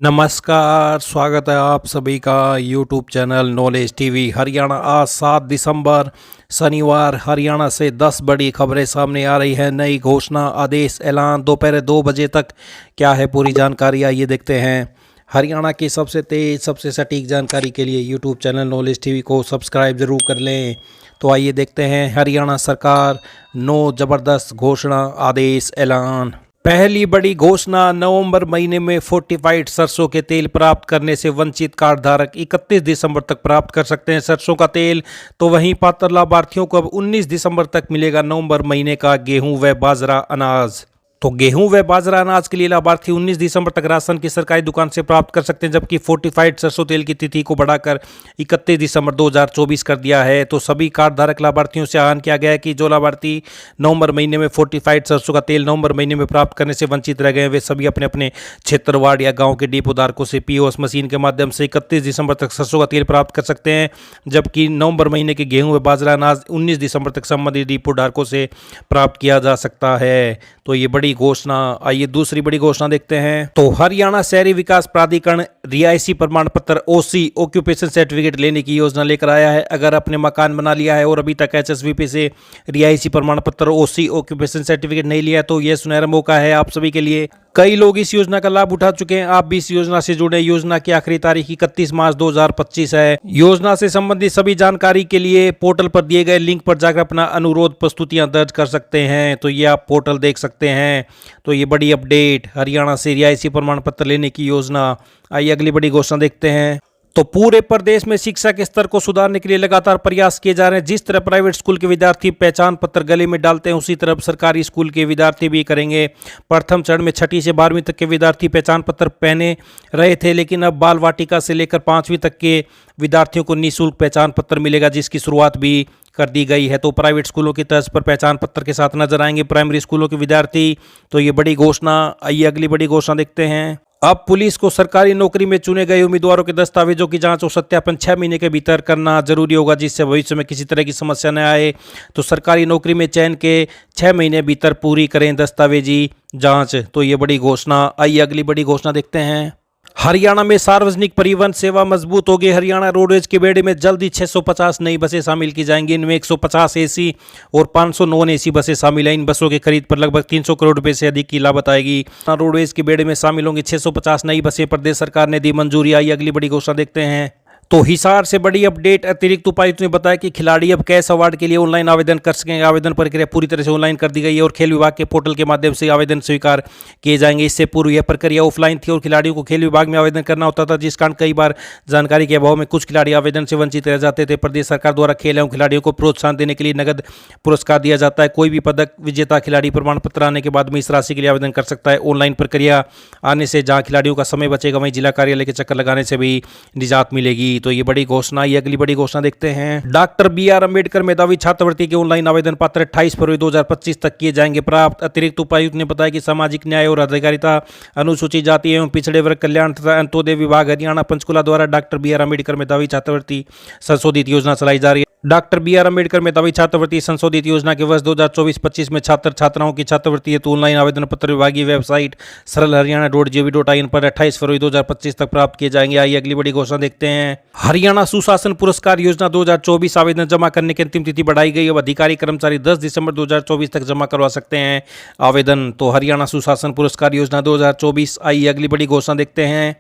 नमस्कार, स्वागत है आप सभी का YouTube channel knowledge TV Haryana. आज 7 दिसंबर शनिवार हरियाणा से 10 बड़ी खबरें सामने आ रही है। नई घोषणा, आदेश, ऐलान, दोपहर 2 बजे तक क्या है पूरी जानकारी, आइए देखते हैं। हरियाणा की सबसे तेज सबसे सटीक जानकारी के लिए यूट्यूब चैनल नॉलेज टीवी को सब्सक्राइब जरूर कर लें। तो आइए देखते हैं हरियाणा सरकार 9 जबरदस्त घोषणा, आदेश, ऐलान। पहली बड़ी घोषणा, नवंबर महीने में फोर्टिफाइड सरसों के तेल प्राप्त करने से वंचित कार्ड धारक 31 दिसंबर तक प्राप्त कर सकते हैं सरसों का तेल। तो वहीं पात्र लाभार्थियों को अब 19 दिसंबर तक मिलेगा नवंबर महीने का गेहूं व बाजरा अनाज। तो गेहूं व बाजरा अनाज के लिए लाभार्थी 19 दिसंबर तक राशन की सरकारी दुकान से प्राप्त कर सकते हैं, जबकि फोर्टिफाइड सरसों तेल की तिथि को बढ़ाकर 31 दिसंबर 2024 कर दिया है। तो सभी कार्ड धारक लाभार्थियों से आह्वान किया गया है कि जो लाभार्थी नवंबर महीने में फोर्टिफाइड सरसों का तेल नवंबर महीने में प्राप्त करने से वंचित रह गए, वे सभी अपने अपने क्षेत्र, वार्ड या गाँव के डिपो धारकों से पीओएस मशीन के माध्यम से 31 दिसंबर तक सरसों का तेल प्राप्त कर सकते हैं, जबकि नवंबर महीने के गेहूं व बाजरा अनाज 19 दिसंबर तक संबंधित डिपो धारकों से प्राप्त किया जा सकता है। तो ये बड़ी घोषणा। आइए दूसरी बड़ी घोषणा देखते हैं। तो हरियाणा शहरी विकास प्राधिकरण रिहायशी प्रमाण पत्र ओसी ऑक्यूपेशन सर्टिफिकेट लेने की योजना लेकर आया है। अगर आपने मकान बना लिया है और अभी तक एचएसवीपी से रिहायशी प्रमाण पत्र ओसी ऑक्यूपेशन सर्टिफिकेट नहीं लिया, तो यह सुनहरा मौका है आप सभी के लिए। कई लोग इस योजना का लाभ उठा चुके हैं, आप भी इस योजना से जुड़े। योजना की आखिरी तारीख 31 मार्च 2025 है। योजना से संबंधित सभी जानकारी के लिए पोर्टल पर दिए गए लिंक पर जाकर अपना अनुरोध प्रस्तुतियां दर्ज कर सकते हैं। तो ये आप पोर्टल देख सकते हैं। तो ये बड़ी अपडेट, हरियाणा से रिहायशी प्रमाण पत्र लेने की योजना। आइए अगली बड़ी घोषणा देखते हैं। तो पूरे प्रदेश में शिक्षा के स्तर को सुधारने के लिए लगातार प्रयास किए जा रहे हैं। जिस तरह प्राइवेट स्कूल के विद्यार्थी पहचान पत्र गले में डालते हैं, उसी तरह सरकारी स्कूल के विद्यार्थी भी करेंगे। प्रथम चरण में 6ठी से 12वीं तक के विद्यार्थी पहचान पत्र पहने रहे थे, लेकिन अब बाल वाटिका से लेकर 5वीं तक के विद्यार्थियों को निःशुल्क पहचान पत्र मिलेगा, जिसकी शुरुआत भी कर दी गई है। तो प्राइवेट स्कूलों की तर्ज पर पहचान पत्र के साथ नजर आएंगे प्राइमरी स्कूलों के विद्यार्थी। तो ये बड़ी घोषणा। आइए अगली बड़ी घोषणा देखते हैं। अब पुलिस को सरकारी नौकरी में चुने गए उम्मीदवारों के दस्तावेजों की जांच और सत्यापन 6 महीने के भीतर करना जरूरी होगा, जिससे भविष्य में किसी तरह की समस्या न आए। तो सरकारी नौकरी में चयन के 6 महीने भीतर पूरी करें दस्तावेजी जांच। तो ये बड़ी घोषणा। आइए अगली बड़ी घोषणा देखते हैं। हरियाणा में सार्वजनिक परिवहन सेवा मजबूत होगी। हरियाणा रोडवेज के बेड़े में जल्द ही 650 नई बसें शामिल की जाएंगी। इनमें 150 एसी और 500 नॉन एसी बसें शामिल हैं। इन बसों की खरीद पर लगभग 300 करोड़ रुपए से अधिक की लागत आएगी। रोडवेज के बेड़े में शामिल होंगी 650 नई बसें। प्रदेश सरकार ने दी मंजूरी। आई अगली बड़ी घोषणा देखते हैं। तो हिसार से बड़ी अपडेट, अतिरिक्त उपायुक्त ने बताया कि खिलाड़ी अब कैश अवार्ड के लिए ऑनलाइन आवेदन कर सकेंगे। आवेदन प्रक्रिया पूरी तरह से ऑनलाइन कर दी गई है और खेल विभाग के पोर्टल के माध्यम से आवेदन स्वीकार किए जाएंगे। इससे पूर्व यह प्रक्रिया ऑफलाइन थी और खिलाड़ियों को खेल विभाग में आवेदन करना होता था, जिस कारण कई बार जानकारी के अभाव में कुछ खिलाड़ी आवेदन से वंचित रह जाते थे। प्रदेश सरकार द्वारा खेल एवं खिलाड़ियों को प्रोत्साहन देने के लिए नगद पुरस्कार दिया जाता है। कोई भी पदक विजेता खिलाड़ी प्रमाण पत्र आने के बाद में इस राशि के लिए आवेदन कर सकता है। ऑनलाइन प्रक्रिया आने से जहां खिलाड़ियों का समय बचेगा, वहीं जिला कार्यालय के चक्कर लगाने से भी निजात मिलेगी। तो ये बड़ी घोषणा। ये अगली बड़ी घोषणा देखते हैं। डॉक्टर BR अम्बेडकर मेधावी छात्रवृत्ति के ऑनलाइन आवेदन पत्र 28 फरवरी 2025 तक किए जाएंगे प्राप्त। अतिरिक्त उपायुक्त ने बताया कि सामाजिक न्याय और अधिकारिता, अनुसूचित जाति एवं पिछड़े वर्ग कल्याण तथा अंत्योदय विभाग हरियाणा पंचकुला द्वारा डॉक्टर BR अम्बेडकर मेधावी छात्रवृत्ति संशोधित योजना चलाई जा रही है। डॉक्टर BR अम्बेडकर मेधावी छात्रवृत्ति संशोधित योजना के वर्ष 2024-25 में छात्र छात्राओं की छात्रवृत्ति हेतु ऑनलाइन आवेदन पत्र विभागीय वेबसाइट सरलहरियाणा.gov.in पर 28 फरवरी 2025 तक प्राप्त किए जाएंगे। आइए अगली बड़ी घोषणा देखते हैं। हरियाणा सुशासन पुरस्कार योजना 2024 आवेदन जमा करने की अंतिम तिथि बढ़ाई गई। अब अधिकारी कर्मचारी 10 दिसंबर 2024 तक जमा करवा सकते हैं आवेदन। तो हरियाणा सुशासन पुरस्कार योजना 2024। आइए अगली बड़ी घोषणा देखते हैं।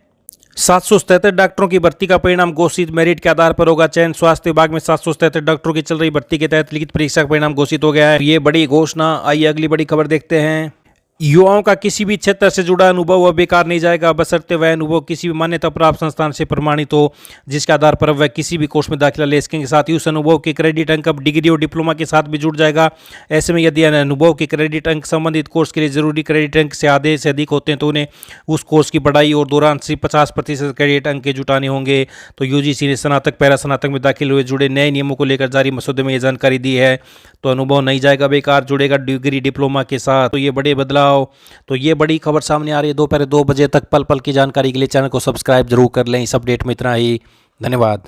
777 डॉक्टरों की भर्ती का परिणाम घोषित, मेरिट के आधार पर होगा चयन। स्वास्थ्य विभाग में 777 डॉक्टरों की चल रही भर्ती के तहत लिखित परीक्षा का परिणाम घोषित हो गया है। ये बड़ी घोषणा। आइए अगली बड़ी खबर देखते हैं। युवाओं का किसी भी क्षेत्र से जुड़ा अनुभव वह बेकार नहीं जाएगा, बशर्ते वह अनुभव किसी भी मान्यता प्राप्त संस्थान से प्रमाणित हो, जिसके आधार पर वह किसी भी कोर्स में दाखिला ले सकेंगे। साथ ही उस अनुभव के क्रेडिट अंक अब डिग्री और डिप्लोमा के साथ भी जुड़ जाएगा। ऐसे में यदि अनुभव के क्रेडिट अंक संबंधित कोर्स के लिए जरूरी क्रेडिट अंक से आधे से अधिक होते हैं, तो उन्हें उस कोर्स की पढ़ाई और दौरान से 50% क्रेडिट अंक के जुटाने होंगे। तो UGC ने स्नातक पैरा स्नातक में दाखिल हुए जुड़े नए नियमों को लेकर जारी मसौदे में यह जानकारी दी है। तो अनुभव नहीं जाएगा बेकार, जुड़ेगा डिग्री डिप्लोमा के साथ। तो ये बड़े बदलाव। तो ये बड़ी खबर सामने आ रही है। दोपहर 2 बजे तक पल पल की जानकारी के लिए चैनल को सब्सक्राइब जरूर कर लें। इस अपडेट में इतना ही। धन्यवाद।